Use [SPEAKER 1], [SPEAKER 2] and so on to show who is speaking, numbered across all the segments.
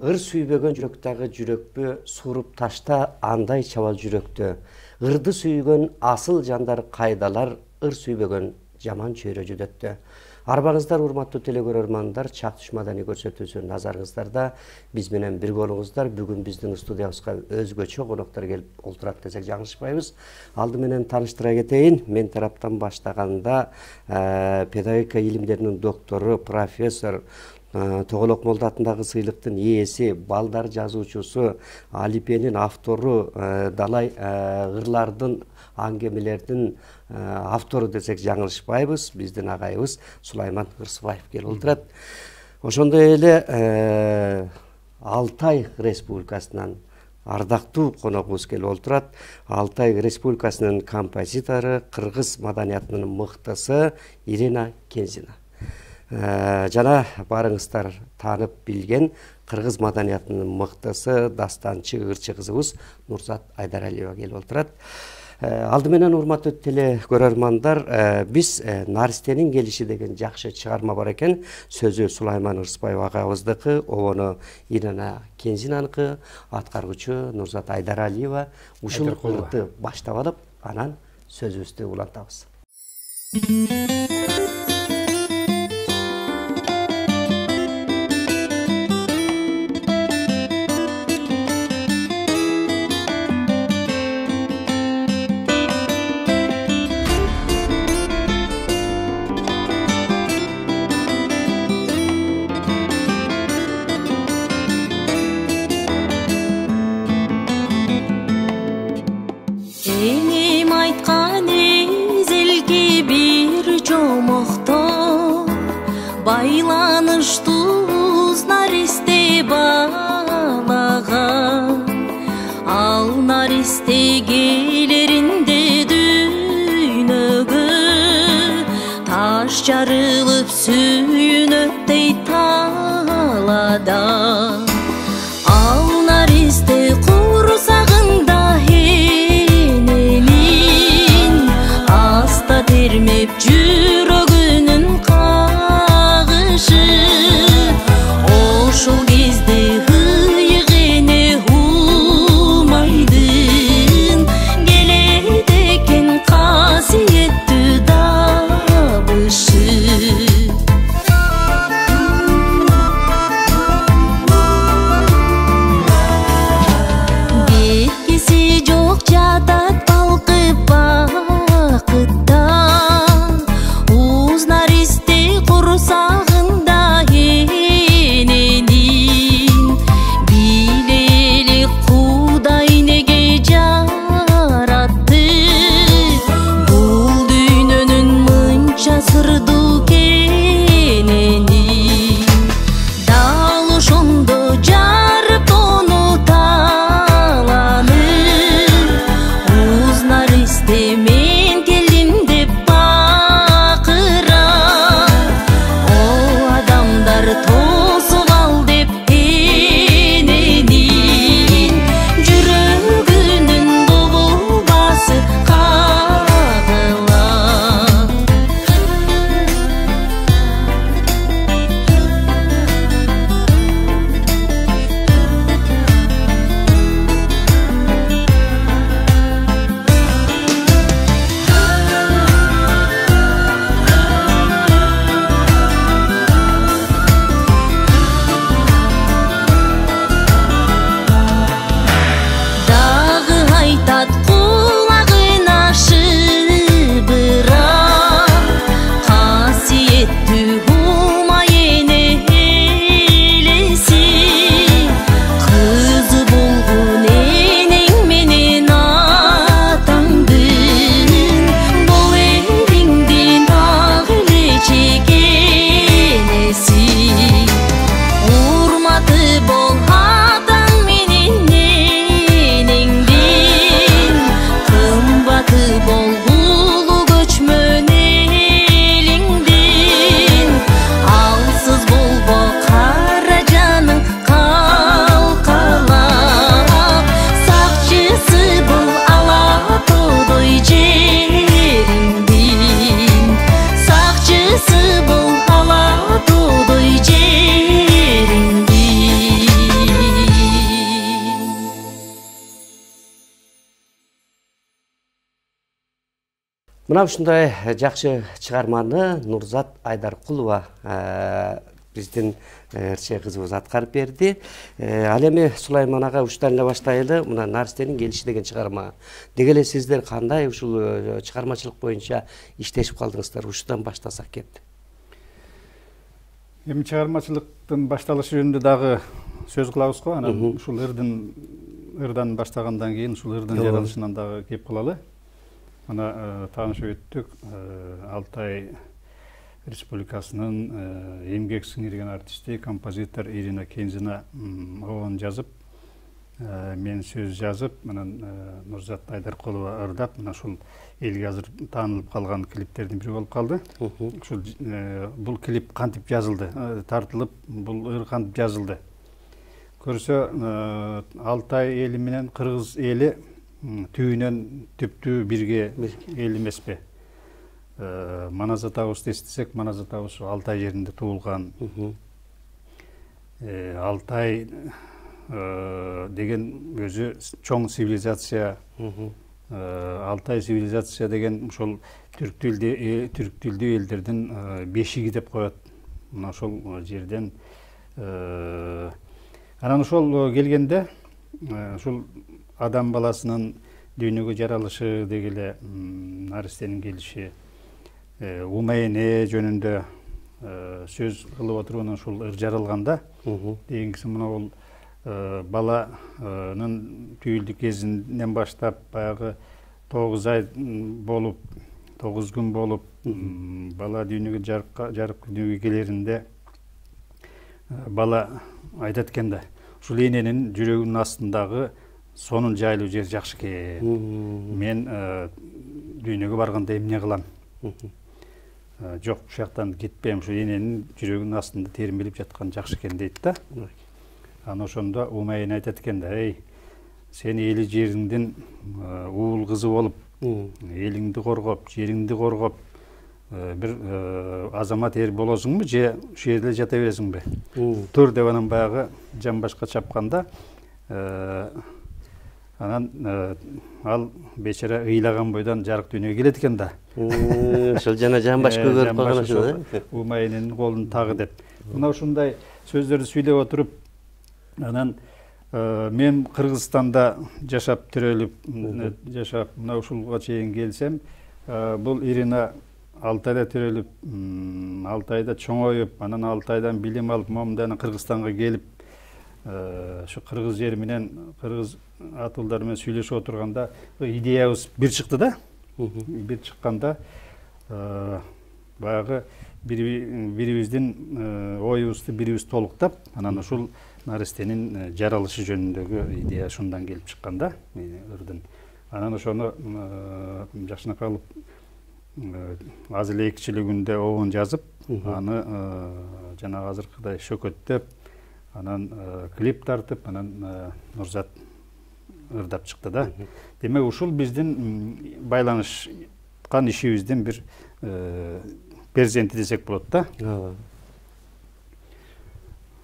[SPEAKER 1] Ыр сүйбөгөн жүрөктагы жүрөкпү, суруп ташта андай чабал жүрөктө. Ырды сүйгөн асыл жандар кайдалар, ыр сүйбөгөн жаман чөйрө жүдөттө. Арбаңыздар, урматтуу телекөрөрмандар, Чак Түш маданий көрсөтүүсү назарыңыздарда. Биз менен бирге болуңуздар. Бүгүн биздин студиябызга өзгөчө коноктор келип олтурат десек жаңылышпайбыз. Алды менен тааныштыра кетейин. Мен тараптан баштаганда педагогика илимдеринин доктору, профессор, Тоголок Молда атындагы сыйлыктын ээси, балдар жазуучусу, алипенин автору, далай ырлардын, аңгемелердин автору десек жаңылышпайбыз. Биздин агайыбыз Сулайман Ырсыбаев келип олтурат. Ошондой эле Алтай Республикасынан ардактуу коногубуз келип олтурат. Алтай Республикасынын композитору, кыргыз маданиятынын мыктысы Ирина Кензина. Жана барыңыздар таанып билген кыргыз маданиятынын мыктысы, дастанчы, ырчы кызыбыз Нурзат Айдаралиева келип олтурат. Алды менен урматтуу телекөрөрмандар, биз Наристенин келиши деген жакшы чыгарма бар экен. Сөзү Сулайман Ырсыбаев агабыздыкы, обону Ирина Кензинаныкы, аткаруучу Нурзат Айдаралиева. Ушул ырды баштап алып, анан сөзүбүздү улантабыз.
[SPEAKER 2] Байланыштуз наристе балага, ал наристе келеринде дүйнөгө, таш жарылып сүйүнөттөй талада. Ал наристе курсагында энелин, аста термеп жүрөгүнүн ошол кезде ыйыгыне улмайдын, келет экен касиеттүү дабышы. Кеткиси жок жатат балкып бакытта, уз наристе курсагында
[SPEAKER 1] Мына ушундай жакшы чыгарманы Нурзат Айдаркулова биздин ырчы кызыбыз аткарып берди. Ал эми Сулайман ага ушудан эле баштайлы. Мына Наристенин келиши деген чыгарма. Деги эле сиздер кандай ушул чыгармачылык боюнча иштешип калдыңыздар? Ушудан баштасак кепти.
[SPEAKER 3] Эми чыгармачылыктын башталышы жөнүндө дагы сөз кылабыз го. Анан ушул ырдан баштагандан кийин ушул ырдын жаралышынан дагы кеп кылалы. Ана таанышып өттүк. Алтай Республикасынын эмгек сиңирген артисти, композитор Ирина Кензина оон жазып, мен сөз жазып, анан Нурзат Айдаркулова ырдап, мына ушул элге азыр таанылып калган клиптердин бири болуп калды. Ушул бул клип кантип жазылды, тартылып, бул ыр кантип жазылды. Көрсө Алтай эли менен Кыргыз эли түйүнөн түптүү бирге эл эмеспи? Манас атабызды эстесек, Манас атабыз Алтай жеринде туулган. Алтай деген өзү чоң цивилизация. Алтай цивилизация деген ушул түрк тилдүү элдердин бешиги деп коет. Мына ошол жерден анан ошол келгенде ушул адам баласынын дүйнөгө жаралышы деги эле Наристенин келиши Умайне жөнүндө сөз кылып отуруп анан ушул ыр жаралганда дегенкиси мына бул баланын түйүлдүк кезинен баштап баягы 9 ай болуп 9 күн болуп бала дүйнөгө жарык дүйнөгө келеринде бала айтат экен да ушул эненин жүрөгүнүн астындагы сонун жайлуу жер жакшы экен. Мен дүйнөгө барганда эмне кылам? Жок, ушул жактан кетпейм, ушу эненин жүрөгүнүн астында термелип жаткан жакшы экен дейт да. Анан ошондо Умайын айтат экен да, эй, сен эли жериңдин уул кызы болуп, элиңди коргоп, жериңди коргоп, бир азамат эр болосуңбу, же ушул жерде жата бересиңби? Тур деп анан баягы жамбашка чапканда анан ал бечара ыйлаган бойдон жарык дүйнөгө келет экен да.
[SPEAKER 1] Ошол жана жамбашка көрүп калган ошол.
[SPEAKER 3] Умайнын колун тагы деп. Мына ушундай сөздөрдү сүйлөп отуруп, анан мен Кыргызстанда жашап төрөлүп, жашап мына ушулга чейин келсем, бул Ирина Алтайда төрөлүп, Алтайда чоңоюп, анан Алтайдан билим алып, момунда Кыргызстанга келип, шу кыргыз жери менен кыргыз атуулдар менен сүйлөшүп отурганда идеябыз бир чыкты да. Бир чыкканда баягы бирибиздин оюбузду бирибиз толуктап, анан ушул Наристенин жаралышы жөнүндөгү идея ушундан келип чыккан да, ырдын. Анан ошону жакшынакай алып аз эле 2 күндө оон жазып, аны жанагы азыркыдай шөкөттөп, анан клип тартып, анан Нурзат ырдап чыкты да. Демек ушул биздин байланышкан ишибиздин бир перзенти десек болот да.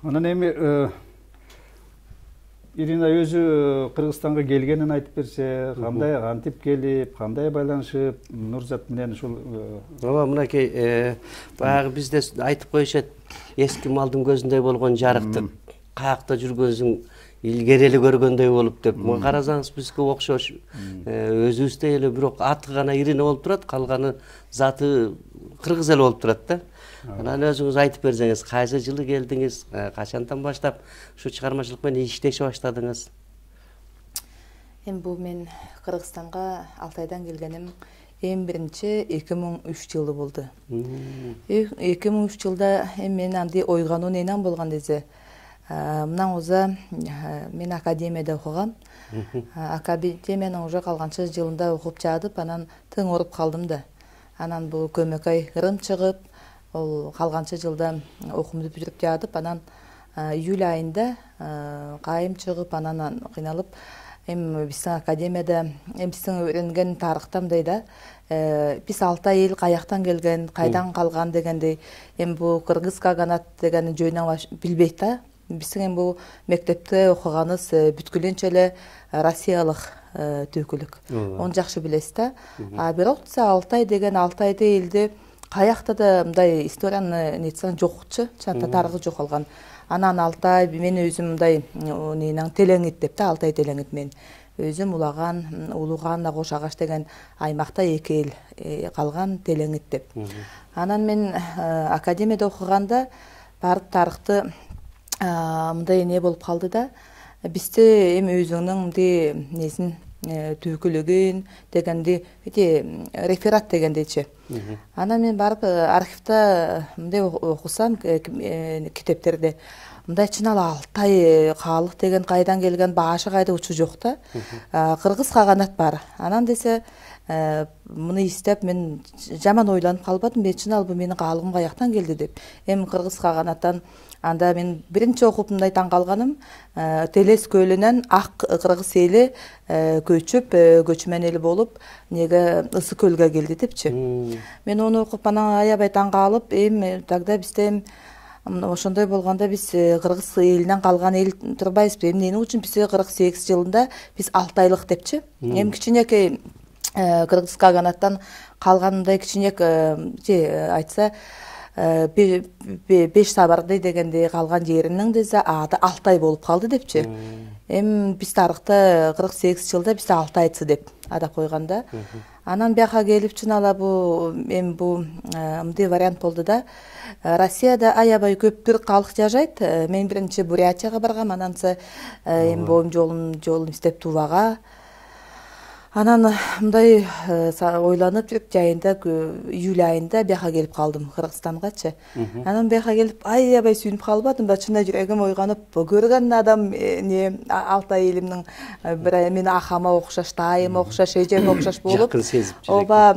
[SPEAKER 3] Анан эми Ирина өзү Кыргызстанга келгенин айтып берсе, кандай кантип келип, кандай байланышып, Нурзат менен ушул
[SPEAKER 1] мынакей баягы бизде айтып коюшат, эски малдын көзүндөй болгон жарык деп, каякта жүргөнсүң илгери эле көргөндөй болуп деп. Карасаңыз бизге окшош, өзүбүздөй эле, бирок аты гана Ирина болуп турат, калганы заты кыргыз эле болуп турат да. Анан өзүңүз айтып берсеңиз, кайсы жылы келдиңиз, качандан баштап ушу чыгармачылык менен иштеше баштадыңыз?
[SPEAKER 4] Эми бул мен Кыргызстанга Алтайдан келгеним эң биринчи 2003 жылы болду. 2003 жылда мен андай ойгонуу ненен болгон десе, мына оза мен академияда окугам. Академиянын уже калганчы жылында окуп жатып, анан тың оруп калдым да. Анан бул көмөкөй ырым чыгып, ол калганчы жылда окуумду бүтүрүп жатып, анан июль айында кайым чыгып, анан кыйналып, эми биздин академияда, биздин öğrenген тарыхта мындай да, биз Алтай эл каяктан келген, кайдан калган дегендей, эми бул кыргыз каганат деген жөнүнөн билбейт да. биздин эми бул мектепте окуганыбыз бүткүлөнчө эле Россиялык түйкүлүк. Onu жакшы билесиз да. А бирок Алтай деген Алтайды элди каякта да мындай историяны нетсең жокчу, чанта тарыгы жок алган. Анан Алтай мен өзүм мындай Телеңит деп да, Алтай Телеңит мен өзүм улаган, улуган Агош Агаш деген аймакта 2 эл калган Телеңит деп. Анан мен академияда окуганда барып тарыхты мындай не болуп калды да, бизде эми өзүңнүң мындай несин түйкүлүгүн дегенди реферат дегендейчи. Анан мен барып архивда мындай окусам китептерде мындай чын эле Алтай каалык деген кайдан келген, башы кайда учу жок да. Кыргыз каганат бар. Анан десе муну издеп мен жаман ойланып калбадым. Мен чын эле бул менин каалыгым каяктан келди деп. Эми кыргыз каганаттан анда мен биринчи окуп мындай таң калганым, Телес көлүнөн ак кыргыз эли көчүп, көчмөн эл болуп, неге Ысы көлгө келди депчи. Мен ону окуп анан аябай таң калып, эми тогда бизде ошондой болгондо биз кыргыз элинен калган эл турбайбызбы? Эмне үчүн биз 48 жылында биз Алтайлык депчи. Эми кичинекей кыргыз каганаттан калгандай кичинекей айтса 5 сабарды дегенде калган жеринин дезе аты Алтай болуп калды депчи. Эми биз тарыхта 48 жылда биз Алтайцы деп ада койганда. Анан бияка келип чын ала бу эми бу мындай вариант болду да. Россияда аябай көп түр калык жашайт. Мен биринчи Бурятияга баргам, ананча эми боюм жолун издеп Тувага. Анан мындай ойланып жүрүп жайында июль айында бияка келип калдым Кыргызстангачы. Анан бияка келип аябай сүйүнүп калбадым да, чын жүрөгүм ойганып, көргөн адам не Алтай элимдин бир мени ахама окшош, дайыма окшош, эжеме окшош болуп,
[SPEAKER 1] жакын сезип
[SPEAKER 4] ооба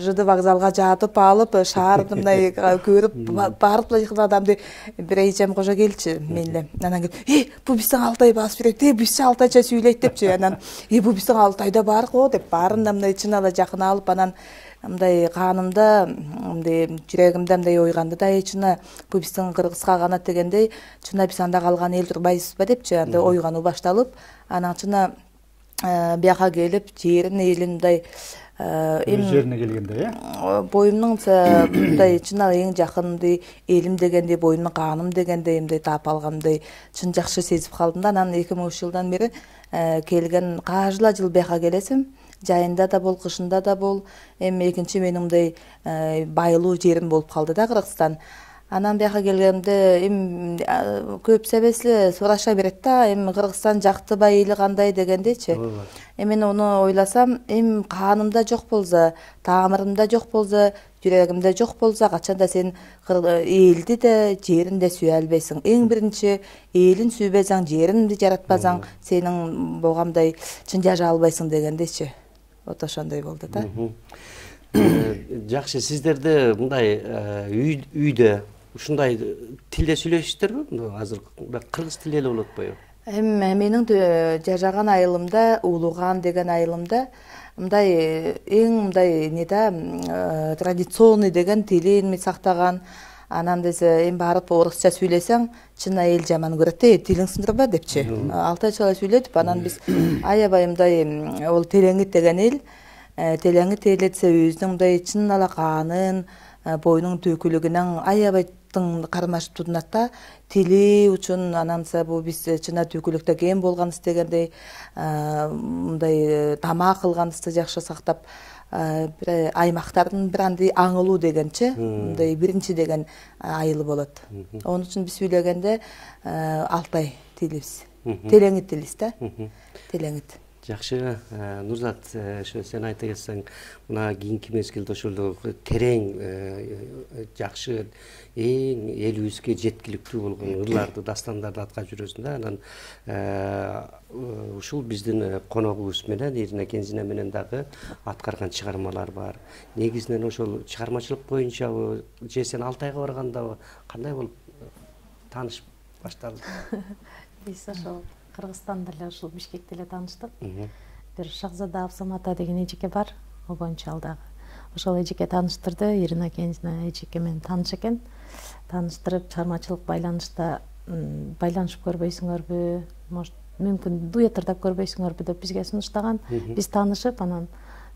[SPEAKER 4] ЖД вокзалга жатып алып, шаарды мындай көрүп, барып эле адамды бир эжем кожо келчи менде. Анан келип, бу биздин Алтай басып жүрөт, бизче Алтайча сүйлөйт депчи. Анан бу биздин Алтайда бар деп баарында мындай чын эле жакын алып, анан мындай канымда мындай жүрөгүмдө мындай ойганды да, чына бу биздин кыргыз каганат дегендей, чына биз анда калган эл турбайбызбы депчи, анда ойгануу башталып, анан чына бияка келип жерин элин мындай
[SPEAKER 3] өз жерине келгенде
[SPEAKER 4] боюмдун мындай чын эле эң жакын элим дегендей, боюмдун каным дегендей мындай таап алгандай чын жакшы сезип калдым да. Анан 2003 жылдан бери келген кажыла жыл бияка келесим, жайында да бол, кышында да бол. Эми экинчи менин мындай байлуу жерим болуп калды да Кыргызстан. Анан бияка келгенде эми көп себеси сураша берет да, эми Кыргызстан жактыбай эли кандай дегендейчи. Эми мен ону ойласам, эми канымда жок болсо, тамырымда жок болсо, жүрөгүмдө жок болсо, качанда сен элди де, жерин де сүйө албайсың. Эң биринчи элин сүйбөсөң, жеринди жаратпасаң, сенин болгондой чын жашай албайсың дегендейчи. Вот ошондой болду да.
[SPEAKER 1] Жакшы, сиздерде мындай үйдө ушундай тилде сүйлөшүсүздөрбү? Азыр кыргыз тили эле болот атпайбы?
[SPEAKER 4] Эми менин жашаган айылымда, Улуган деген айылымда мындай эң мындай неда традиционный деген тилин сактаган. Анан десе эми барып орусча сүйлөсөң, чын эл жаман көрөт да, тилиң сындырба депчи. Алтайча сүйлөтүп, анан биз аябай мындай ол Телеңит деген эл, Телеңит элетсе өзүнүн мындай чын эле канын, боюнун түйкүлүгүнөн аябай кармашып тутунат да, тили үчүн. Ананса бу биз чына түйкүлүктө кем болгонбуз дегендей мындай тамак кылганыбызды жакшы сактап, бир аймактардын бир андай аңылуу дегенчи, мындай биринчи деген айыл болот. Onun үчүн биз сүйлөгөндө Алтай тилибиз, Телеңит тилибиз да, Телеңит.
[SPEAKER 1] Жакшы, Нурзат, ошо сен айта кетсең, мына кийинки мезгилде ошол терең жакшы эң элибизге жеткиликтүү болгон ырларды, дастандарды аткарып жүрөсүң да. Анан ушул биздин коногубуз менен Ирина Кензина менен дагы аткарган чыгармалар бар. Негизинен ошол чыгармачылык боюнчабы, же сен Алтайга баргандабы кандай болуп таанышып башталды?
[SPEAKER 5] Биз ошол Кыргызстанда эле, ушул Бишкекте эле тааныштык. Бир Шахзада Абсам ата деген эжеке бар, обончу алдагы. Ошол эжеке тааныштырды, Ирина Кензина эжеке менен тааныш экен. Тааныштырып, чыгармачылык байланышта байланышып көрбөйсүңөрбү, может мүмкүн дуэттардап көрбөйсүңөрбү деп бизге сунуштаган. Биз таанышып, анан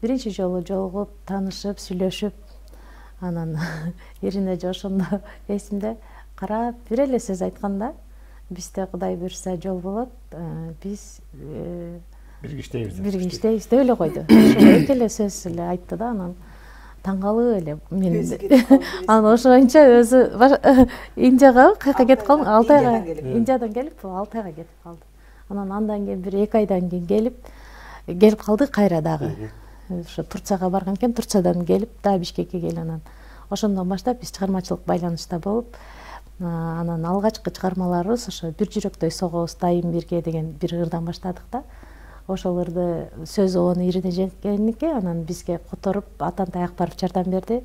[SPEAKER 5] биринчи жолу жолугуп, таанышып, сүйлөшүп, анан Ирине ошондо эсимде карап бир эле сөз айтканда, бизде Кудай буйрса жол болот, биз бирге иштейбиз деп эле койду. Ошол эки эле сөз эле айтты да, анан таң калып эле мен анан ошоюнча өзү Индияга каяка кетип калдым, 6 айга. Индиядан келип 6 айга кетип калды. Анан андан кийин бир 2 айдан кийин келип калды кайра дагы. Ошо Турцияга барган экен, Турциядан келип дагы Бишкекке келди. Анан ошондон баштап биз чыгармачылык байланышта болуп, анан алгачкы чыгармаларыбыз ошо Бир жүрөктөй согобуз дайым бирге деген бир ырдан баштадык да. Ошол ырды сөз обону Ирине жеңгеники, анан бизге которуп Атантай Акбаров жардам берди.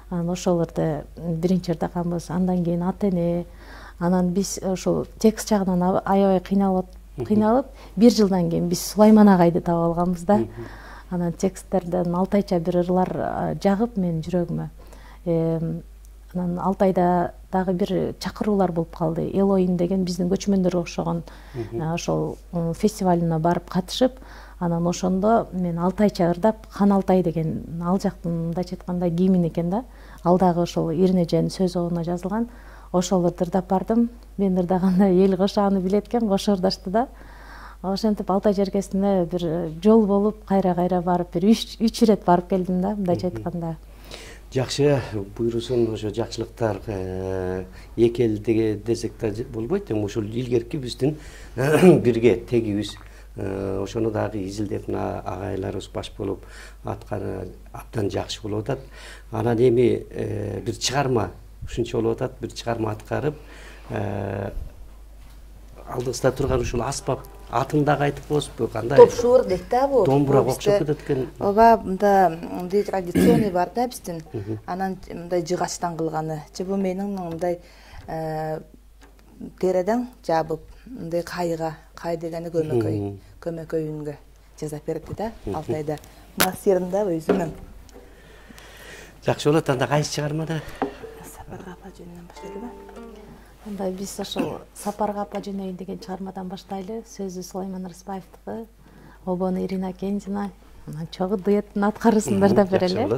[SPEAKER 5] Анан ошол ырды биринчи ырдаганбыз. Андан кийин Ата эне, анан биз ошол текст жагынан аябай кыйналып, бир жылдан кийин биз Сулайман агайды таап алганбыз да. Анан тексттерден Алтайча бир ырлар жагып менин жүрөгүмө. Анан Алтайда дагы бир чакыруулар болуп калды. Элоин деген биздин көчмөндөргө окшогон ошол фестивалына барып катышып, анан ошондо мен Алтайча ырдап, Хан Алтай деген ал жактын мындайча айтканда гимн экен да. Ал дагы ошол Ирине Жен сөз обуна жазылган. Ошол ырдап бардым. Мен ырдаганда эл кошо аны билет экен, кошо ырдашты да. Ошентип Алтай жеркесине бир жол болуп, кайра барып, бир 3 ирет барып келдим да, мындайча айтканда.
[SPEAKER 1] Жакшы, буйрусун ошо жакшылыктар эки эл десек да болбойт. Ошол илгерки биздин бирге тегибиз ошону дагы изилдеп агайларыбыз баш болуп атканы абдан жакшы болуп атат. Анан эми бир чыгарма ушунча болуп атат, бир чыгарма аткарып алдыбызда турган ушул аспап атын дагы айтып коесузбу, кандай?
[SPEAKER 4] Топшуур дейт да бу.
[SPEAKER 1] Домбурага окшоп кетет экен.
[SPEAKER 4] Ооба, мындай традиционный бар да биздин. Анан мындай жыгачтан кылганы. Же бу менин мындай тереден жабып, мындай кай дегени көмөкөй үнгө жасап берди да Алтайда. Мастеринда өзүмөн.
[SPEAKER 1] Жакшы болот, анда кайсы чыгармада?
[SPEAKER 4] Сапарга апа жөнүнөн баштайлыбы?
[SPEAKER 5] Анда биз ошол Сапарга апа жөнөйүн деген чыгармадан баштайлы. Сөзү Сулайман Рысбаевдики, обону Ирина Кенжина, анан чогуу дуэттин аткарысындар да берели.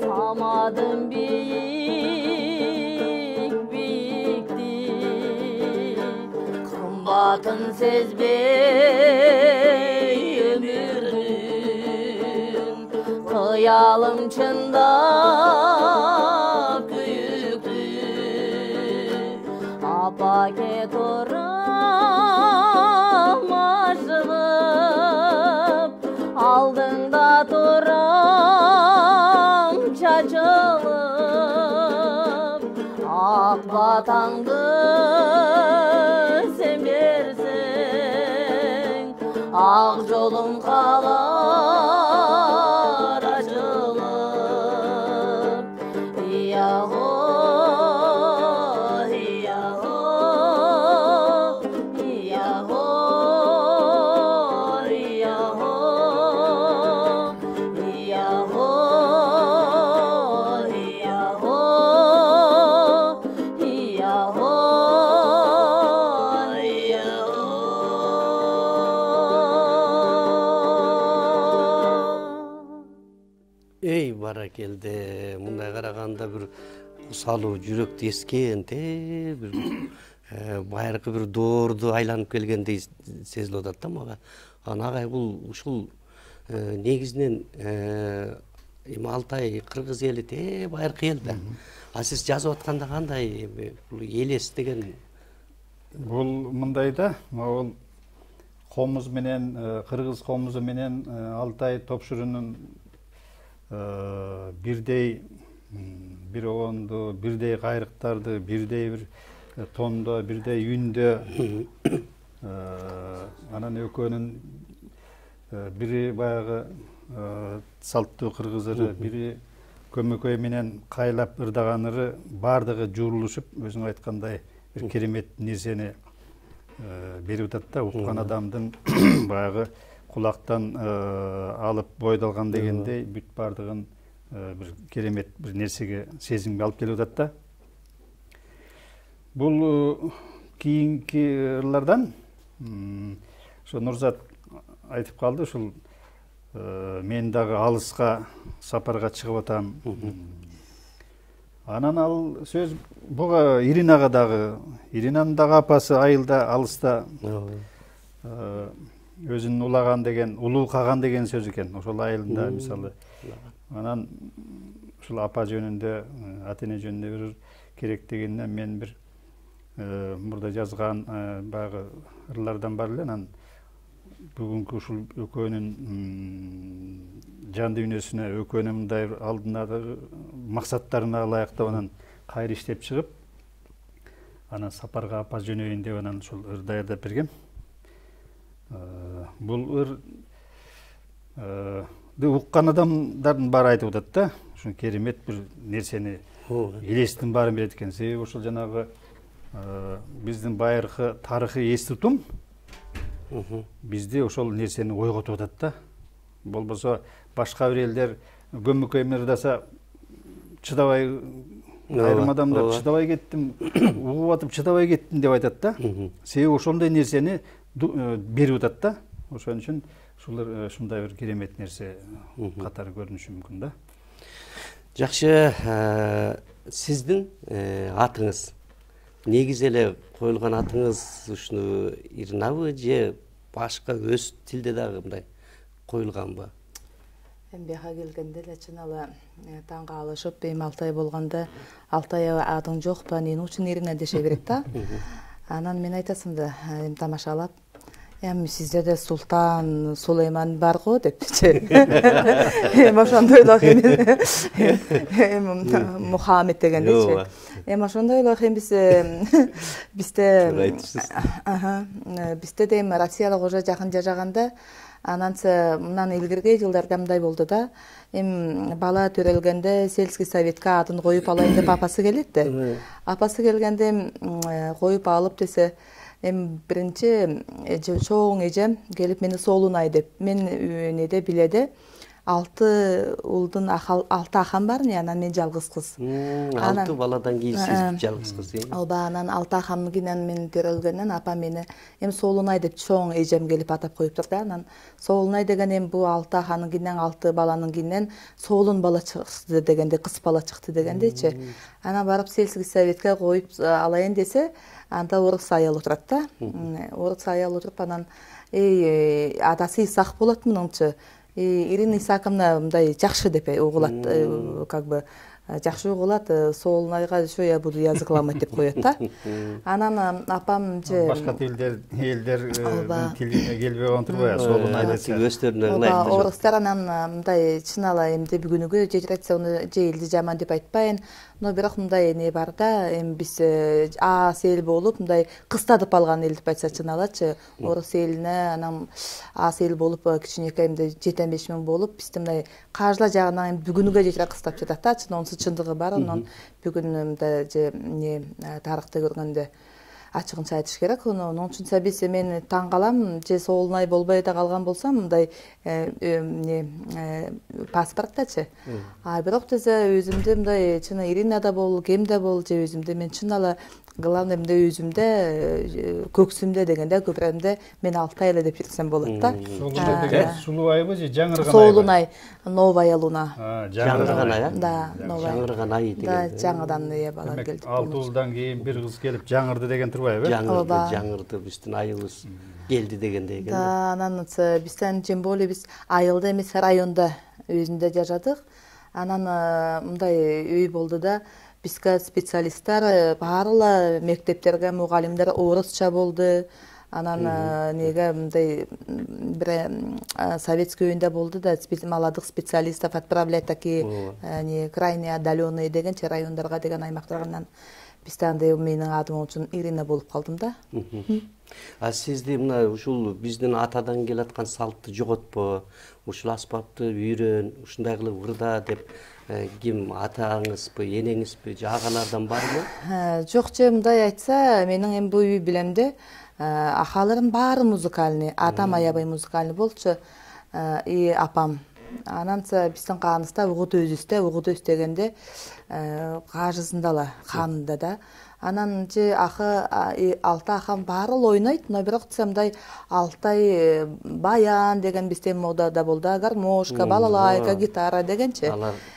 [SPEAKER 2] Samadım bir атын сезбей өмүрдүн кыялым чындап күйүктү апа кет орам ашыгып алдыңда турам чачылып ак батаңды сен берсең ак жолум калар ачылып ияго ияго ияго ияго ияго ияго ияго
[SPEAKER 1] Ey barakelde, мындай караганда бир салуу жүрөктү эскенде бир байыркы бир доорду айланып келгендей сезилип атат да мага. Анан агай бул ушул негизинен эми Алтай кыргыз эли байыркы эл да. А сиз жазып атканда кандай бул элес деген?
[SPEAKER 3] Бул мындай да, могул комуз менен кыргыз комузу менен Алтай топшурунун бирдей бир огонду, бирдей кайрыктарды, бирдей бир тондо, бирдей үндө анан экөөнүн бири баягы салттуу кыргыз ыры, бири көмөкөй менен кайлап ырдаган ыры баардыгы жуурулушуп өзүң айткандай бир керемет нерсени берип атат да, уккан адамдын баягы кулактан алып бойдолгон дегендей бүт баардыгын бир керемет бир нерсеге сезимге алып келип атат да. Бул кийинки ырлардан ошо Нурзат айтып калды, ушул мен дагы алыска сапарга чыгып атам. Анан ал сөз буга Иринага дагы, Иринанын дагы апасы айылда алыста өзүн улаган деген, улуу каган деген сөз экен. Ошол айылында мисалы. Анан ушул апа жөнүндө, ата эне жөнүндө бир керек дегенден мен бир мурда жазган баягы ырлардан бар эле. Анан бүгүнкү ушул экөөнүн жан дүйнөсүнө, экөөнүн мындай алдындагы максаттарына ылайыктап анан кайра иштеп чыгып, анан сапарга апа жөнөйүн деп анан ушул ыр даярдап берген. Бул ырды уккан адамдардын баары айтып атат да, ушул керемет бир нерсени элестин баарын берет экен. Себеби ушул жанагы биздин байыркы тарыхый эс тутум бизди ошол нерсени ойготуп атат да. Болбосо башка бир элдер көмөкөй менен ырдаса чыдабай, айрым адамдар чыдабай кеттим, угуп атып чыдабай кеттим деп айтат да. Себеби ошондой нерсени берип атат да. Ошон үчүн ушулар ушундай бир керемет нерсе катары көрүнүшү мүмкүн да.
[SPEAKER 1] Жакшы, сиздин атыңыз негизи эле коюлган атыңыз ушуну Иринабы же башка өз тилде дагы мындай коюлганбы?
[SPEAKER 4] Эми бияка келгенде эле чын эле таң калышып, эми Алтай болгондо Алтай атың жок па, эмне үчүн Ирина деше берет да. Анан мен айтасым да, эми тамашалап, эми сизде де Султан Сулейман бар го депчи. Эми ошондой эле эми Мухаммед дегендечи. Эми ошондой эле эми бизде де эми Россиялык уже жакын жашаганда, ананча мындан илгирки жылдарда мындай болду да. Эми бала төрөлгөндө сельский советке атын коюп алайын деп апасы келет да. Апасы келгенде коюп алып десе, эми биринчи чоң эжем келип мени соолунай деп, мен неде биледе. 6 улдун 6 ахам бар, анан мен жалгыз кыз.
[SPEAKER 1] 6 баладан кийин сиз жалгыз кыз.
[SPEAKER 4] Ооба, анан 6 ахамдын мен төрөлгөндөн апам мени Соолунай деп чоң эжем келип атап коюптур да. Анан Соолунай деген бу 6 аханын 6 баланын кинен Соолун бала чыкты дегенде, кыз бала чыкты дегендечи. Анан барып сельский советке коюп алайын десе, анда орус аял отурат да. Орус аял отуруп анан атасы Исак болот мунунчу. Ирина Исаковна мындай жакшы деп угулат, как бы жакшы угулат, Соолунайга ошо я буду языкламать деп коет да. Анан апам же
[SPEAKER 3] башка элдердин тилине келбей калган турбайбы, Соолунай десе.
[SPEAKER 1] Өздөрүнө
[SPEAKER 4] ооба, орустар анан мындай чынала эмди бүгүнүгү же жатса уну же элди жаман деп айтпайын. Но бирок мындай не бар да, биз ас эл болуп мындай кыстадып алган эл деп айтса чыналачы. Орус элине анан ас эл болуп кичинекей 75 миң болуп, бизде мындай каржылар жагынан бүгүнүгө жетип кыстап жатат да. Чын чындыгы бар. Анан бүгүн мындай же тарыхты көргөндө ачыгынча айтыш керек. Onun үчүн биз мен таң калам, же Соолунай болбой да калган болсам мындай паспорттачы. Бирок тезе өзүмдө мындай чына Ирина да бол, кем да бол, же өзүмдө мен чынала главный мындай өзүмдө көксүмдө дегенде көпүрөмдө мен Алтай эле деп жүрсөм болот да.
[SPEAKER 3] Соолунай деген сулуу айбы же жаңырган айбы?
[SPEAKER 4] Соолунай, новая луна.
[SPEAKER 1] Жаңырган ай.
[SPEAKER 4] Да, новая.
[SPEAKER 1] Жаңырган ай деген.
[SPEAKER 4] Да, жаңыдан бала келди.
[SPEAKER 3] 6 жылдан кийин бир кыз келип жаңырды деген турбайбы?
[SPEAKER 1] Жаңырды, биздин айыбыз келди дегендей экен.
[SPEAKER 4] Да, анан бизден тем более биз айылда эмес, районда өзүндө жашадык. Анан мындай үй болду да, бизге специалисттер баарыла мектептерге мугалимдер орусча болду. Анан неге мындай бир советский үйүндө болду да, молодых специалистов отправлять такие крайне отдаленные деген райондарга деген аймактарга. Бизде андай менин адым үчүн Ирина болуп калдым да.
[SPEAKER 1] Сизди мына ушул биздин атадан келаткан салтты жоготпо, ушул аспапты үйрөн, ушундай кылып ырда деп ким атаңызбы, энеңизби, же агалардан барбы?
[SPEAKER 4] Жок, же мындай айтса, менин эми бу үй билемде ахаларым баары музыкальный, атам аябай музыкальный болчу, апам. Ананса биздин кааныста угут өзүстө дегенде кажысындала, ханында да. Анан же Алтай ахам баары ойнойт, но бирок мындай Алтай баян деген бизде модада болду, гармошка, балалайка, гитара дегенчи.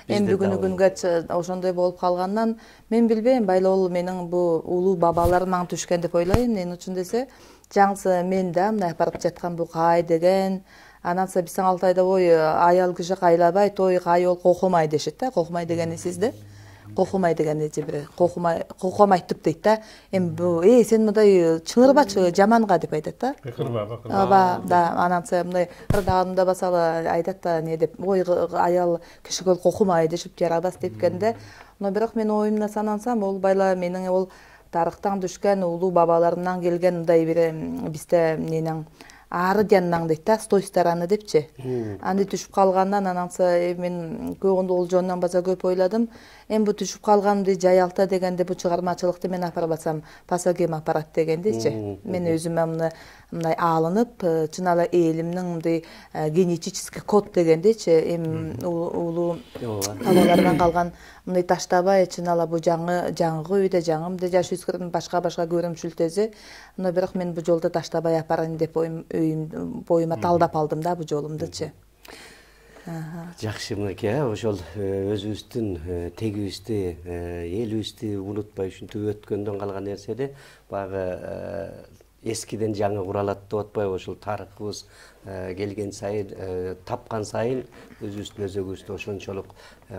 [SPEAKER 4] Эми бүгүнкү күнгө ошондой болуп калгандан мен билбейм, байлы ол менин бу улуу бабаларым мага түшкөн деп ойлойм. Мен үчүн десе, жаңсы мен да мындай барып жаткан бу кай деген. Ананса биздин Алтайда аял киши кайлабай, той кай ол кокумай дешет да. Кокумай дегени сизде? Кокумай дегени же бир кокумайтып дейт да. Эми бу сен мындай чыңырбачы жаманга деп айтат да.
[SPEAKER 3] Кырба.
[SPEAKER 4] Ооба, да, ананса мындай ырдаганымда басалы айтат да, не деп, аял кишиге кокумай дешип жарабас депкенде. Но бирок мен оюмда санансам, ол байла менин ол тарыхтан түшкөн улуу бабаларымдан келген мындай бир бизде менин ары жаннан дейт да, с той стороны депчи. Анды түшүп калгандан ананса мен көөгөндө ол жонунан баса көп ойладым. Эми бу түшүп калганымды жаялта дегенде бу чыгармачылыкты мен апарбасам пасагем апарат дегендечи. Мен өзүмө мындай алынып, чынала элимдин мындай генетический код дегендечи, эми улуу бабалардан калган мындай таштабай, чынала бу жаңы үйдө жаңымды жашып башка көрүмчүлтөзү. Но бирок мен бу жолду таштабай апарайын деп боюма талдап алдым да бу жолумдучу.
[SPEAKER 1] Жакшы мынакей, ошол өзүбүздүн тегибизди, элибизди унутпай ушинтип өткөндөн калган нерседе баягы эскиден жаңы куралат деп атпайбы, ошол тарыхыбыз келген сайын, тапкан сайын өзүбүздүн өзөгүбүздү ошончолук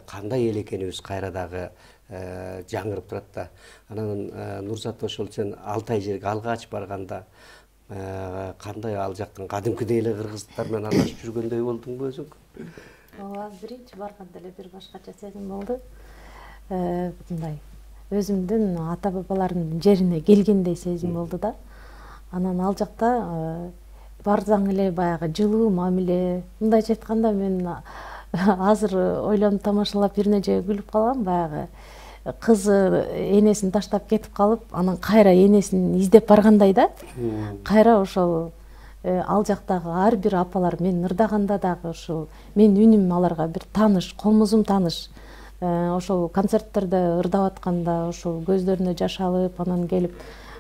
[SPEAKER 1] кандай эл экенибиз кайра дагы жаңырып турат да. Анан Нурзат, ошол сен Алтай жерге алгач барганда кандай ал жактын кадимкидей эле кыргыздар менен аралашып жүргөндөй болдуңбу өзүң?
[SPEAKER 5] Ооба, биринчи барганда эле бир башкача сезим болду. Мындай өзүмдүн ата бабаларымдын жерине келгендей сезим болду да. Анан ал жакта барсаң эле баягы жылуу мамиле. Мындайча айтканда мен азыр ойлонуп тамашалап бир нече күлүп калгам, баягы кызы энесин таштап кетип калып, анан кайра энесин издеп баргандай да. Кайра ошол ал жактагы ар бир апалар мен ырдаганда дагы ушул менин үнүм аларга бир тааныш, колмузум тааныш. Ошол концерттерде ырдап атканда ошол көздөрүнө жаш алып, анан келип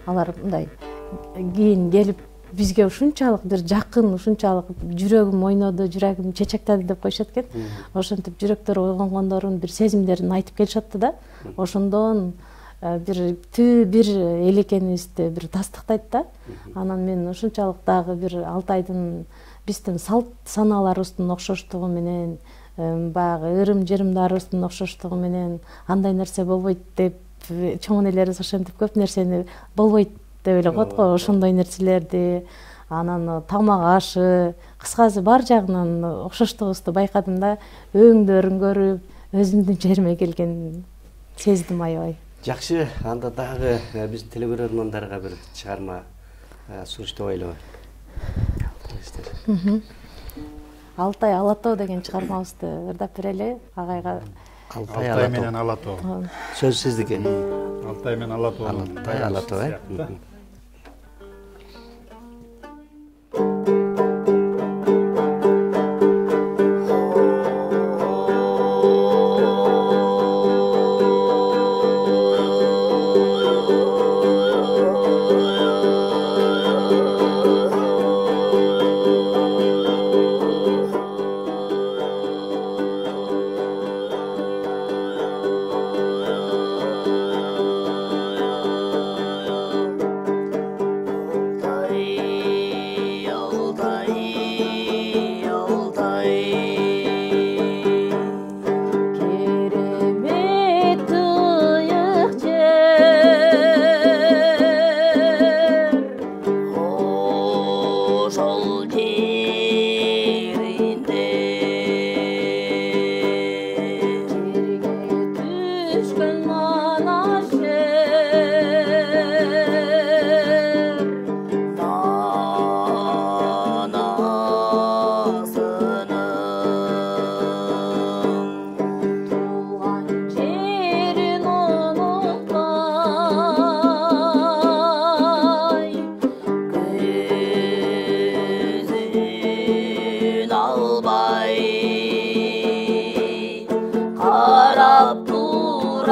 [SPEAKER 5] алар мындай кийин келип бизге ушунчалык бир жакын, ушунчалык жүрөгүм ойноду, жүрөгүм чечектеди деп коюшат экен. Ошентип жүрөктөрү ойгонгондорун, бир сезимдерин айтып келишатты да. Ошондон бир эл экенибизди бир тастыктайт да. Анан мен ушунчалык дагы бир Алтайдын биздин салт санааларыбыздын окшоштугу менен, баягы ырым-жырымдарыбыздын окшоштугу менен андай нерсе болбойт деп чоң энелерибиз ошентип көп нерсени болбойт деп эле коет го, ошондой нерселерди, анан тамак ашы, кыскасы бар жагынан окшоштугубузду байкадым да. Өңдөрүн көрүп, өзүмдүн жериме келгенин сездим аябай.
[SPEAKER 1] Жакшы, анда дагы биздин телегөрөрмандарга бир чыгарма сунуштап ойлойбу.
[SPEAKER 5] Алтай Алатоо деген чыгармабызды ырдап берели агайга.
[SPEAKER 3] Алтай менен Алатоо.
[SPEAKER 1] Сөз сиздики.
[SPEAKER 3] Алтай менен Алатоо.
[SPEAKER 1] Алтай Алатоо.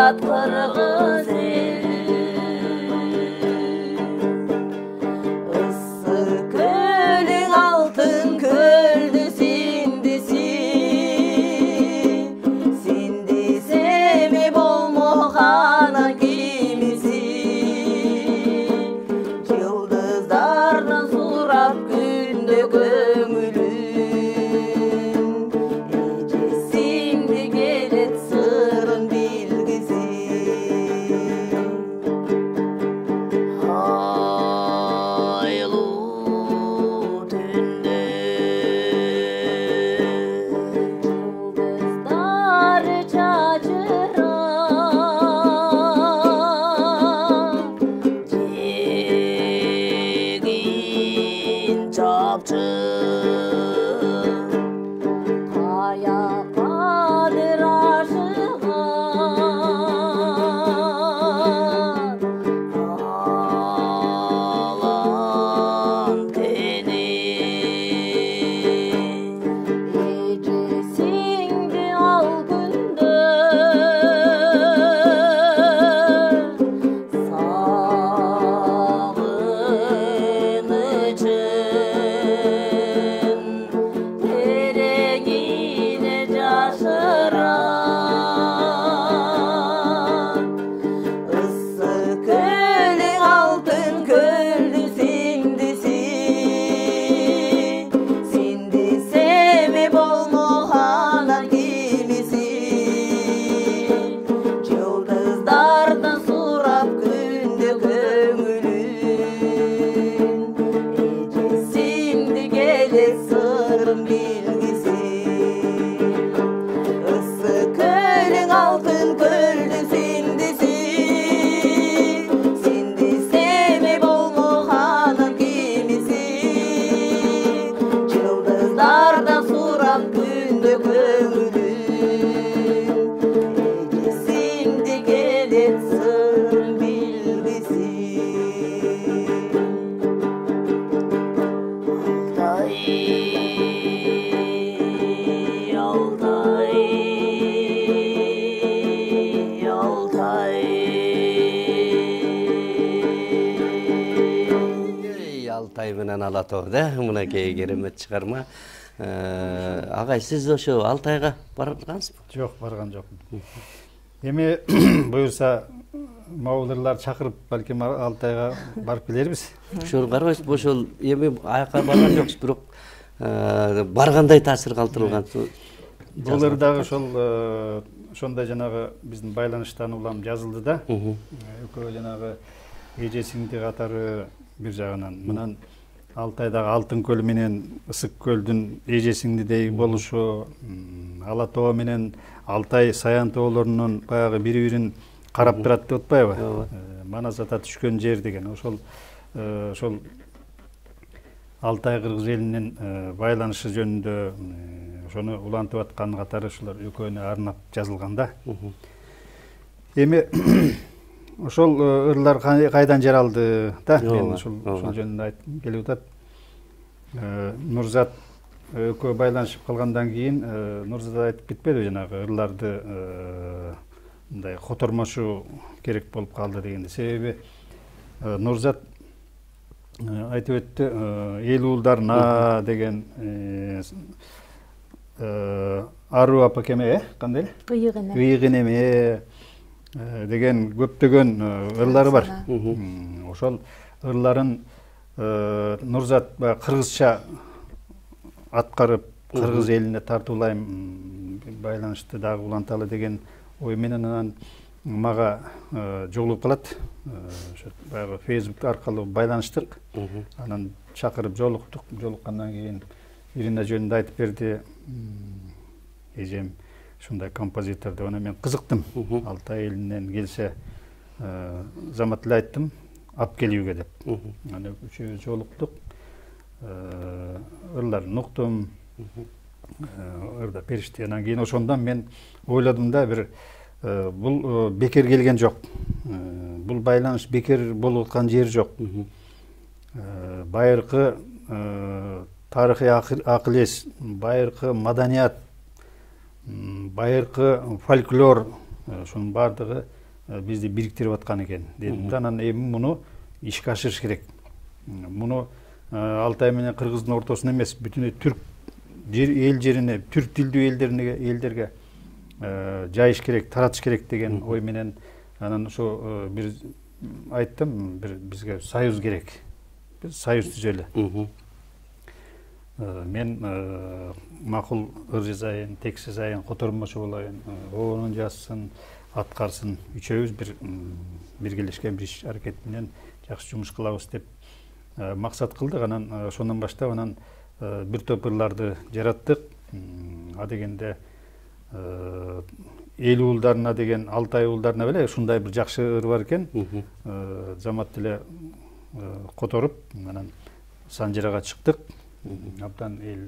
[SPEAKER 2] Kırgız ısı kölün altın köldü sindi semi bolmoğana kimisi yıldızlardan surap günde gömülün ecesimdi gelet sırın bilgisi
[SPEAKER 1] Алтай менен Ала Тоо да, мынакей керемет чыгарма. Агай, сиз ошо Алтайга баргансызбы?
[SPEAKER 3] Жок, барган жокмун. Эми буюрса мауылдарлар чакырып, балким Алтайга барып келербиз.
[SPEAKER 1] Ошол карабайсызбы, ошол эми аяка барган жоксуз, бирок баргандай таасир калтырылган.
[SPEAKER 3] Булар дагы ошол ошондой жанагы биздин байланыштан улам жазылды да. Экөө жанагы эжесиңди катары бир жагынан мынан Алтайдагы Алтын көл менен Ысык көлдүн эжесиңдидей болушу, Ала Тоо менен Алтай Саян тоолорунун баягы бири-бирин карап турат деп атпайбы? Манас ата түшкөн жер деген. Ошол Алтай кыргыз элинин байланышы жөнүндө ошону улантып аткан катары ушулар экөөнү арнап жазылган да. Эми ошол ырлар кайдан жаралды да? Мен ошол жөнүндө айткым келип атат. Нурзат экөө байланышып калгандан кийин Нурзат айтып кетпеди жанагы ырларды мындай котормошу керек болуп калды дегенде. Себеби Нурзат айтып өттү, эл уулдарына деген ару апакеме, кандай? Ыйыгын эме деген көптөгөн ырлары бар. Ошол ырларын Нурзат кыргызча аткарып, кыргыз элине тартуулайм, байланышты дагы уланталы деген ой менен анан мага жолугуп калат. Ошо баягы Facebook аркылуу байланыштык. Анан чакырып жолуктук. Жолуккандан кийин Ирина жөнүндө айтып берди. Эжем ушундай композитор деп, анан мен кызыктым. Алтай элинен келсе, замат эле айттым, алып келүүгө деп. Анан үчөөбүз жолуктук. Ырларын уктум. Ырда перишти. Анан кийин ошондон мен ойлодум да, бир бул бекер келген жок. Бул байланыш бекер болуп аткан жер жок. Байыркы тарыхый акыл-эс, байыркы маданият, байыркы фольклор, ошонун баардыгы бизди бириктирип аткан экен. Анан эми муну ишке ашырыш керек. Муну Алтай менен Кыргыздын ортосуна эмес, бүтүн түрк эл жерине, түрк тилдүү элдерге жайыш керек, таратыш керек деген ой менен анан ошо бир айттым, бизге союз керек. Биз союз түзөлү. Мен макул ыр жазайын, текст жазайын, котормочу болайын, оонун жазсын, аткарсын, үчөөбүз бир биргелешкен иш аракет менен жакшы жумуш кылабыз деп максат кылдык. Анан ошондон баштап анан бир топ ырларды жараттык. А дегенде эл уулдарына деген, Алтай уулдарына беле ушундай бир жакшы ыр бар экен. Замат эле которуп, анан Санжарага чыктык. Абдан эл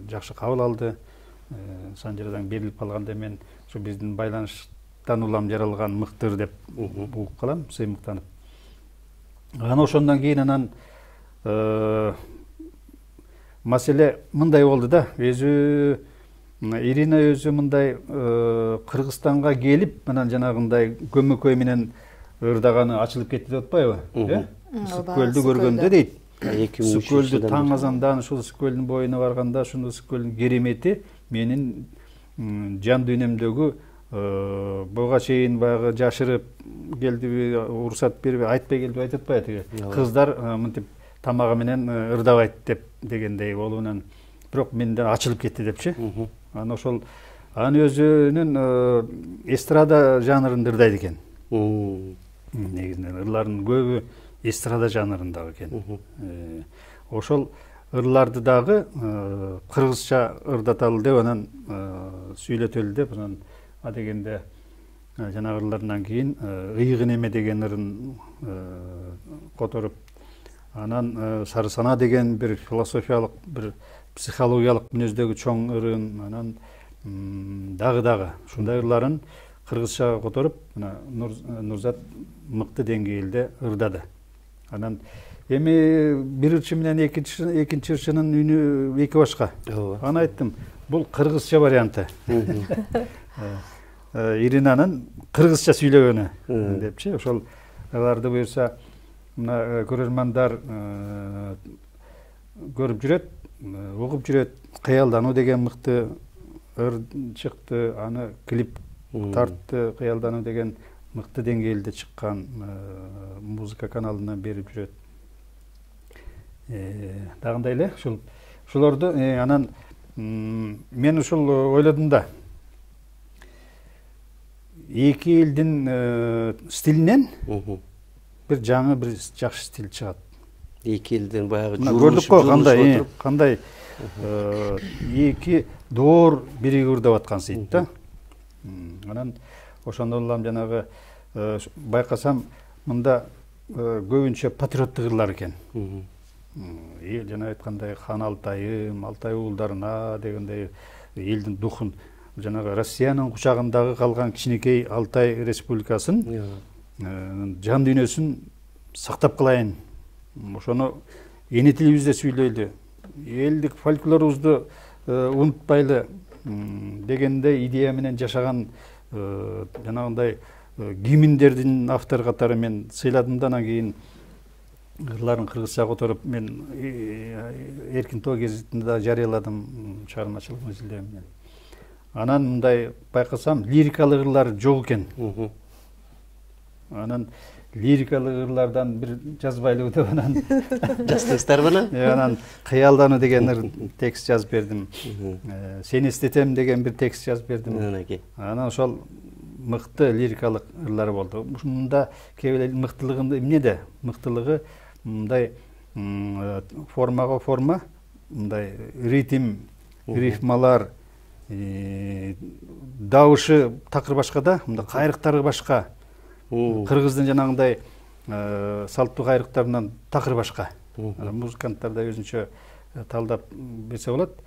[SPEAKER 3] жакшы кабыл алды. Санжарадан берилип калганда мен ушу биздин байланыштан улам жаралган мыктыр деп угуп калам, сыймыктанып. Анан ошондон кийин анан маселе мындай болду да. Ирина өзү мындай Кыргызстанга келип, анан жанагындай көмөкөй менен ырдаганы ачылып кетти деп атпайбы? Ысык көлдү көргөндө дейт. Ысык көлдү таң азандан ушул Ысык көлдүн боюна барганда, ушул Ысык көлдүн керемети менин жан дүйнөмдөгү буга чейин баягы жашырып келдиби, уруксат берип айтпай келди, айтып атпайбы? Кыздар мынтип тамагы менен ырдабайт деп дегендей болуунан бирок менден ачылып кетти депчи. Анан ошол өзүнүн эстрада жанрында ырдайт экен. Негизинен ырлардын көбү эстрада жанрындагы экен. Ошол ырларды дагы кыргызча ырдаталы деп, анан сүйлөтөлү деп, анан адегенде жанагы ырлардан кийин ыйыгын эме деген ырын которуп, анан Сары сана деген бир философиялык, бир психологиялык мүнөздөгү чоң ырын, анан дагы ушундай ырларын кыргызчага которуп, Нурзат мыкты деңгээлде ырдады. Анан эми бир ырчы менен экинчи ырчынын үнү эки башка. Аны айттым, бул кыргызча варианты. Иринанын кыргызча сүйлөгөнү депчи. Ошол аларды буюрса мына көрөрмандар көрүп жүрөт, угуп жүрөт. Кыялдануу деген мыкты ыр чыкты, аны клип тартты. Кыялдануу деген мыкты деңгээлде чыккан музыка каналынан берип жүрөт. Дагындай эле ушулорду анан мен ушул ойлодум да. Эки элдин стилинен бир жаңы бир жакшы стиль чыгат.
[SPEAKER 1] Эки элдин баягы
[SPEAKER 3] көрдүк го кандай эки доор биригип аткан сыйт да. Анан ошондон улам жанагы байкасам мында көбүнчө патриоттук ырлар экен. Жана айткандай хан Алтайым, Алтай уулдарына дегендей элдин духун, жанагы Россиянын кучагындагы калган кичинекей Алтай республикасын жан дүйнөсүн сактап калайын. Ошону эне тилибизде сүйлөйлү. Элдик фольклорубузду унутпайлы дегендей идея менен жашаган жанагындай гимндердин автор катары мен сыйладым да. Анан кийин ырларын кыргызча которуп мен эркин тоо гезитинде да жарыяладым чыгармачылык изилдөө менен. Анан мындай байкасам лирикалык ырлар жок экен. Анан лирикалык ырлардан бир жазбайлыбы деп анан
[SPEAKER 1] жаздыңыздарбы анан?
[SPEAKER 3] Анан кыялдануу деген ыр текст жазып бердим. Сени эстетем деген бир текст жазып бердим. Анан ошол мыкты лирикалык ырлар болду. Мында кээ бир мыктылыгы эмнеде? Мыктылыгы мындай формага форма, мындай ритм, рифмалар, дауышы такыр башка да, мында кайрыктары башка. Кыргыздын жанагындай салттуу кайрыктарынан такыр башка. Музыканттар да өзүнчө талдап берсе болот.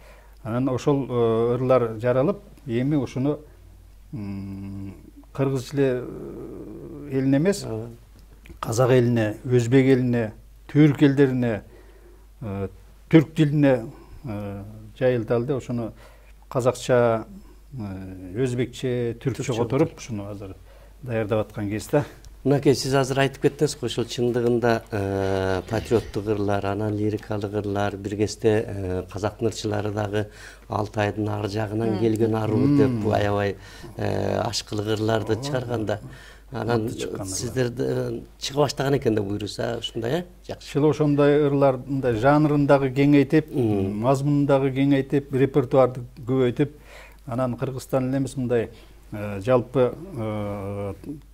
[SPEAKER 3] Анан ошол ырлар жаралып, эми ушуну кыргыз элине эмес, казак элине, өзбек элине, түрк элдерине, түрк тилине жайылталды. Ошону казакча, өзбекче, түркчө которуп, ушуну азыр даярдап аткан кезде.
[SPEAKER 1] Мынакей сиз азыр айтып кеттиңиз го, ошол чындыгында патриоттук ырлар, анан лирикалык ырлар, бир кезде казактын ырчылары дагы Алтайдын ар жагынан келген аруу деп аябай ашкылык ырларды чыгарганда, анан сиздерди чыга баштаган экен да буйруса, ушундай жакшы.
[SPEAKER 3] Ошондой ырларды жанрындагы кеңейтип, мазмунундагы кеңейтип, репертуарды көбөйтүп, анан Кыргызстан эле эмес, мындай жалпы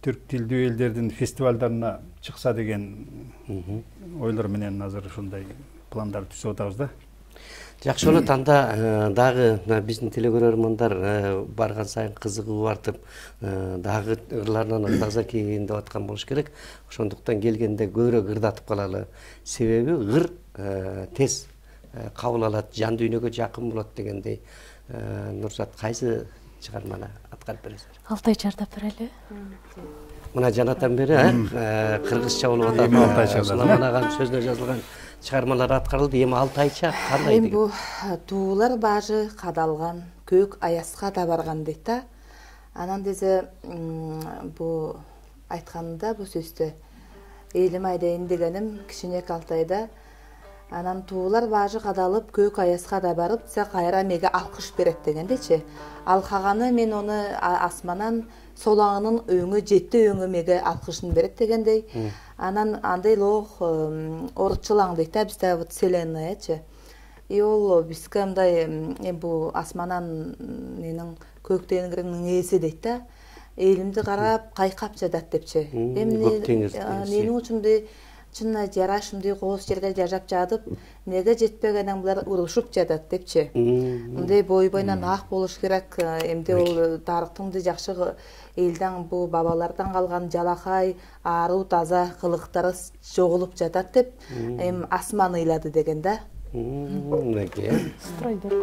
[SPEAKER 3] түрк тилдүү элдердин фестивалдарына чыкса деген ойлор менен азыр ушундай пландар түзүп атабыз да.
[SPEAKER 1] Жакшы болот. Анда дагы биздин телекөрөрмандар барган сайын кызыгып артып, дагы ырларынан таза кийин деп аткан болуш керек. Ошондуктан келгенде көбүрөөк ырдатып калалы. Себеби ыр тез кабыл алат, жан дүйнөгө жакын болот дегендей. Нурзат, кайсы чыгарманы аткарып бересиз?
[SPEAKER 5] Алтай чардап берели.
[SPEAKER 1] Мына жанатан бери кыргызча болуп атат.
[SPEAKER 3] Алтайча
[SPEAKER 1] Суламан агам сөзүнө жазылган чыгармалар аткарылды. Эми Алтайча кандай
[SPEAKER 4] Эми бу туулар бажы кадалган, көк аязга да барган дейт да. Анан десе бу айтканында бу сөздө элим айдайын дегеним кичинек Алтайда. Анан туулар бажы кадалып, көк аязга да барып, се кайра меге алкыш берет дегендечи. Алкаганы мен оны асманан солаңынын өңү жетти өңү меге алкышын берет дегендей. Анан андай лох орчулаң дейт да бизде вот вселеннаячы. И ол бизге мындай бу асманан менин көк теңиринин ээси дейт да. Элимди карап кайкап жатат депчи. Менин учумду чынна жарашымды кооз жерде жашап жатып, неге жетпегенен булар урушуп жатат депчи. Мындай бой бойунан ак болуш керек. Эмди ол тарыхтыңды жакшы элден бу бабалардан калган жалакай, аруу таза кылыктары жоголуп жатат деп эми асман ыйлады деген да.
[SPEAKER 5] Строй деп.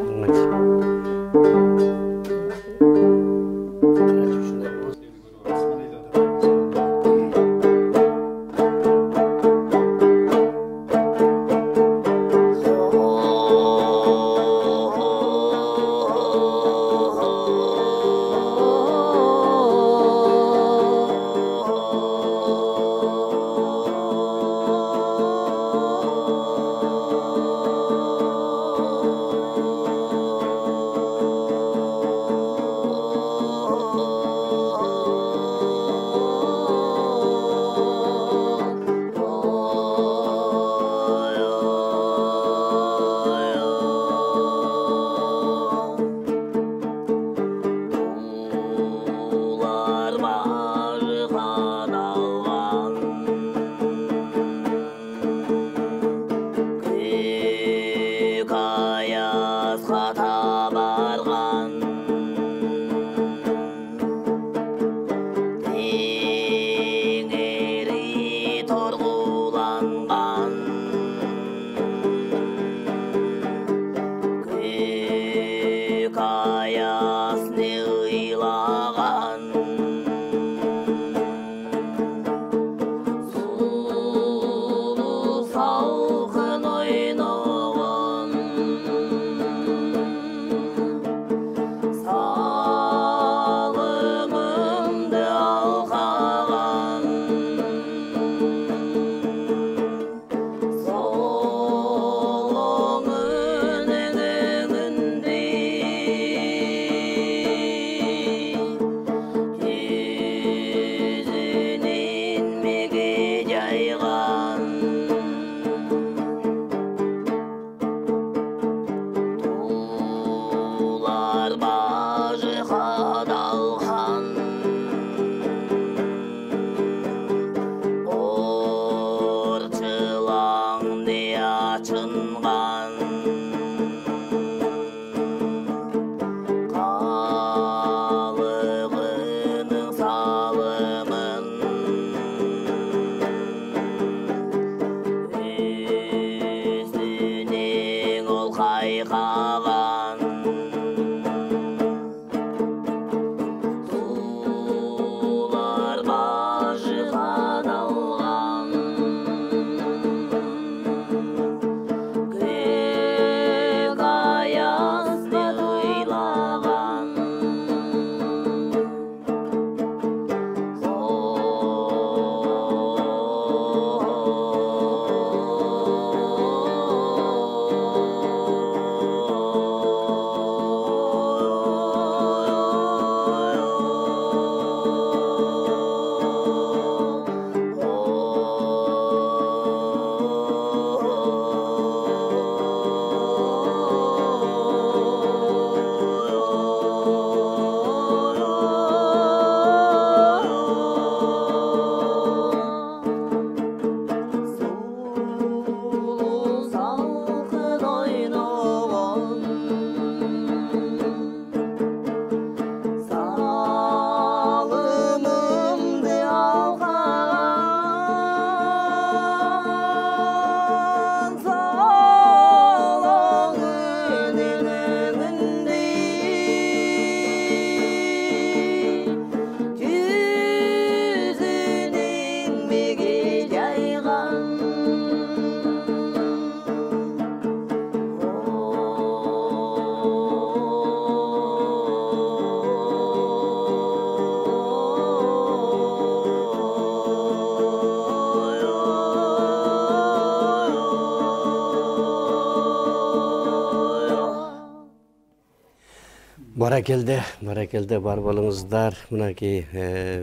[SPEAKER 1] Баракелде бар болуңуздар. Мынакей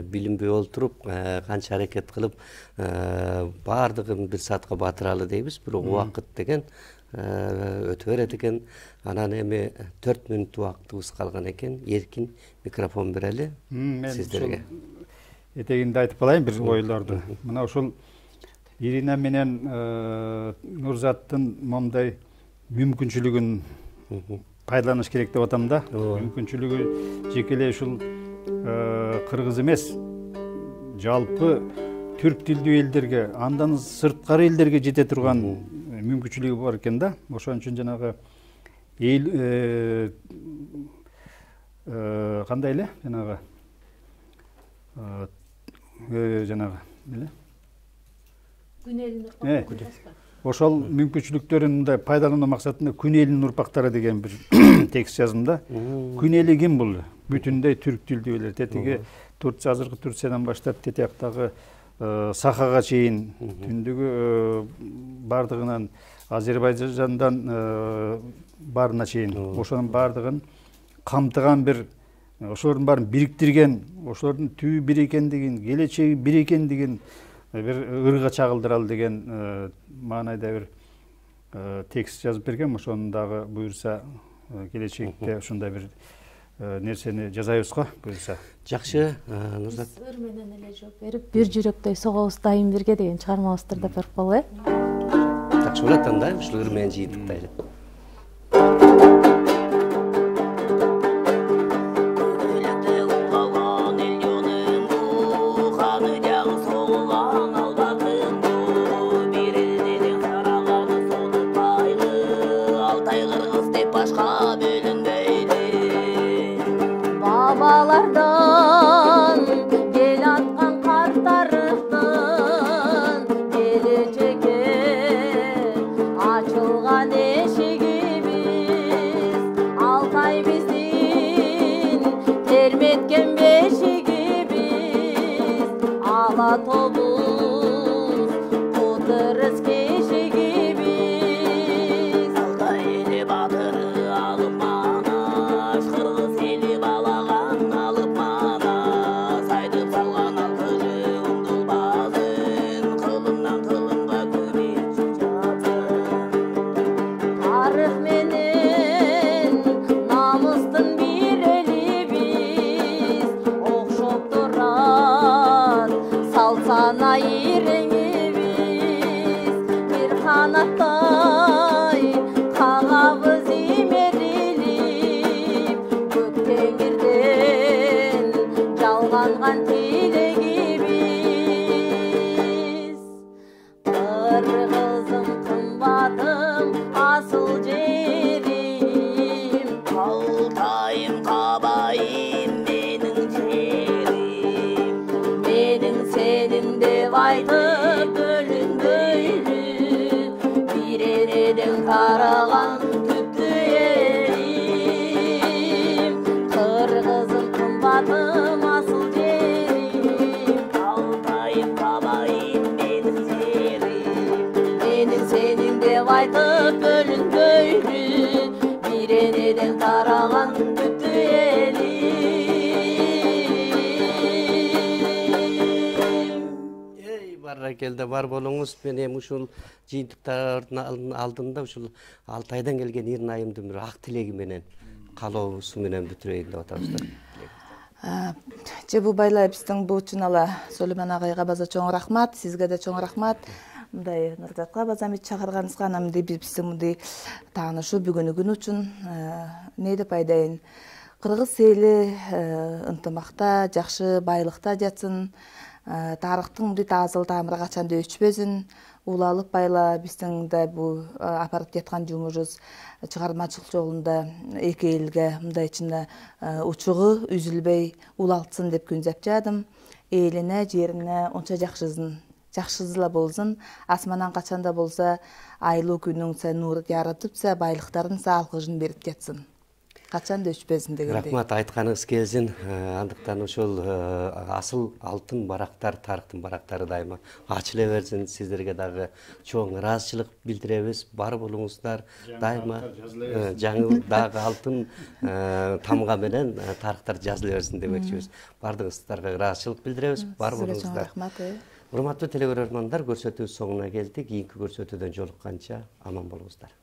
[SPEAKER 1] билинбей олтуруп, канча аракет кылып, бардыгын 1 саатка батыралы дейбиз. Бирок убакыт деген өтө берет экен. Анан эми 4 мүнөт убактыбыз калган экен. Эркин микрофон берели сиздерге.
[SPEAKER 3] Этегинде айтып калайын бир ойлорду. Мына ушул Ирина менен Нурзаттын момдай мүмкүнчүлүгүн пайдаланыш керек деп атам да. Мүмкүнчүлүгү жекелей ушул кыргыз эмес, жалпы түрк тилдүү элдерге, андан сырткары элдерге жете турган мүмкүнчүлүгү бар экен да. Ошон үчүн жанагы эл кандай эле жанагы эле ошол мүмкүнчүлүктөрүн мындай пайдалануу максатында күн элинин урпактары деген бир текст жаздым. Күн эли ким бул? Бүтүндөй түрк тилдүү элдер. Тетиги Турция, азыркы Турциядан баштап тетияктагы Сахага чейин, түндүгү бардыгынан Азербайжандан барына чейин, ошонун бардыгын камтыган бир, ошолордун баарын бириктирген, ошолордун түбү бир экендигин, келечеги бир экендигин bir ырга чагылдыралы деген маанайда бир текст жазып берген. Ошону дагы буюрса келечекте ушундай бир нерсени жазайбыз го буюрса.
[SPEAKER 1] Жакшы, Нурзат.
[SPEAKER 5] Ыр менен эле жооп берип, бир жүрөктөй согобуз дайым бирге деген чыгармабызды да берип коелу.
[SPEAKER 1] Жакшы болот анда, ушул ыр менен жыйынтыктайлы.
[SPEAKER 2] Babalardan gel atkan kartlarından geleceke açılgan eşigimiz Altay bizin termetken beşigimiz Ala tobuz oturuz keşigimiz Altay eli batırı alıp manaş Kırgız eli balagan alıp mana saydıp salgan altıcı umdulbazın kılından kılınga kübet çatın Tarih menen namыстын bir elimiz okşop duran salsana irengimiz bir kanatтай kağabız imerilip көктеңирден жалганған тілегimiz Кыргызым кымбатым асыл жерим Алтайым кабайым менің жерим Менің сенің деп айтып бөлүнбөйлү бир энеден тараган түптүү элим Кыргызым кымбатым асыл жерим Алтайым кабайым менің жерим Менің сенің деп айтып бөлүнбөйлү бир энеден тараган түптүү элим
[SPEAKER 1] Баракелде бар болуңуз. Мен эми ушул жыйынтыктардын алдында ушул Алтайдан келген Ирнайымдын бир ак тилеги менен калообусу менен бүтүрөйүн деп атабыздар.
[SPEAKER 4] Жебу байлай биздин бул үчүн ала Сулейман агайга база чоң рахмат, сизге да чоң рахмат. Мындай Нурзатка база мит чакырганыңызга анан мындай биздин мындай таанышуу бүгүнү үчүн не деп айдайын. Кыргыз эли ынтымакта, жакшы байлыкта жатсын. Тарыхтын мындай таазыл тамыры качан да өчпөсүн. Улалып байла биздин да бул апарып жаткан жумушубуз чыгармачылык жолунда эки элге мындай чында учугу үзүлбөй улалтсын деп күнзөп жадым. Элине, жерине онча жакшысызла болсун. Асманан качанда болса айлуу күнүң са нур жаратыпса, байлыктарын са алкыжын берип жатсын. качан да өчпөсүн дегендей.
[SPEAKER 1] Рахмат, айтканыңыз келсин. Андыктан ошол асыл алтын барактар, тарыхтын барактары дайыма ачыла берсин. Сиздерге дагы чоң ыраазычылык билдиребиз. Бар болуңуздар, дайыма жаңы дагы алтын тамга менен тарыхтар жазыла берсин демекчибиз. Бардыгыңыздарга ыраазычылык билдиребиз. Бар болуңуздар.
[SPEAKER 4] Рахмат.
[SPEAKER 1] Урматтуу телекөрөрмандар, көрсөтүү соңуна келдик. Кийинки көрсөтүүдөн жолукканча аман болуңуздар.